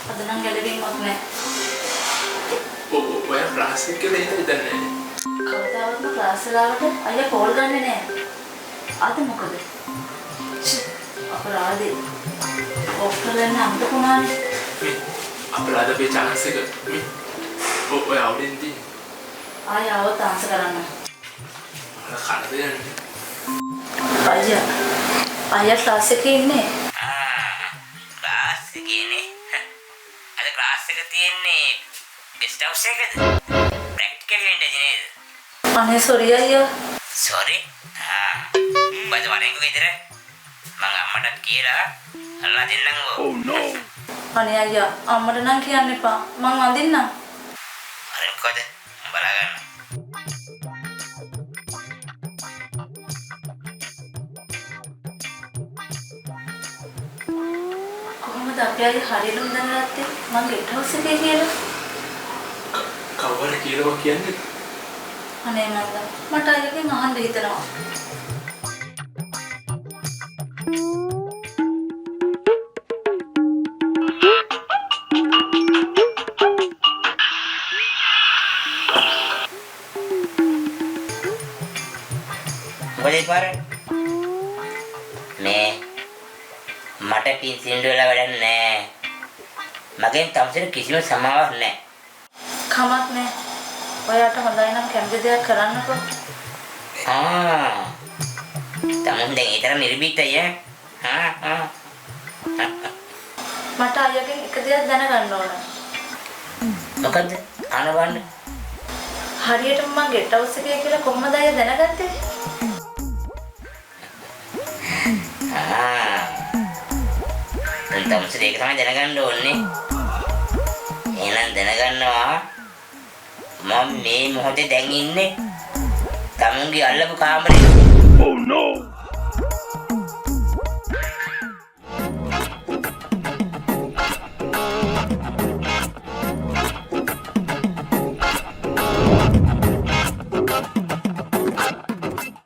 අද නම් ගැලවීමක් නැහැ. ඔය ක්ලාස් එකේ ඉඳන් ඉඳන්නේ. කවදාවත් ක්ලාස් වලට අයියා කෝල් ගන්නෙ නැහැ. අද මොකද? අපරාධේ. ඔක්කොලෙන් අම්තකුණානේ. අපරාධ මේ chance එක. ඔය අවුලෙන්දී ආය આવත් ආන්සර් කරන්න. කන දෙන්නේ. අයියා ක්ලාස් එකේ ඉන්නේ. ක්ලාස් එකේනේ. අද ක්ලාස් එක තියෙන්නේ ගෙස්ට් හවුස් එකද? ප්‍රැක්ටිකල් වෙන්න නේද? අනේ සෝරි අයියා. සෝරි. බද වරෙන්කෝ ගෙදර. මං අම්මට කියලා අල්ලා දෙන්නම් ඕ. Oh no. අනේ අයියා අම්මට නම් කියන්න එපා. මං අඳින්නම්. වරෙන්කෝද? බලා ගන්න. කොහොමද අපි අයියා හරියටම දැනගත්තේ මං ගෙට් හවුස් එකේ කියලා? කවුරුද කියලා කියන්නේ? අනේ මන්ද මට අයියාගෙන් අහන්න හිතෙනවා. මොකද පාර මේ මට පින්සින්ඩු වෙලා වැඩක් නැහැ. මගෙන් තමසර කිසිම සමාවක් නැහැ. කමක් නැහැ. ඔයාට හොඳයි නම් කැමති දෙයක් කරන්නකෝ. තමුන් දැන් ඊතර නිර්භීතය. මට අයියාගෙන් එක දෙයක් දැනගන්න ඕන. මොකද්ද? අනවන්න. හරියටම මං ගෙට් හවුස් එකේ කියලා කොහොමද අයියා දැනගත්තේ? තමසර ඒක තමයි දැනගන්න ඕනේ. එහෙනම් දැනගන්නවා මම මේ මොහොතේ දැන් ඉන්නේ තමුන්ගේ අල්ලපු කාමරේ. Oh no.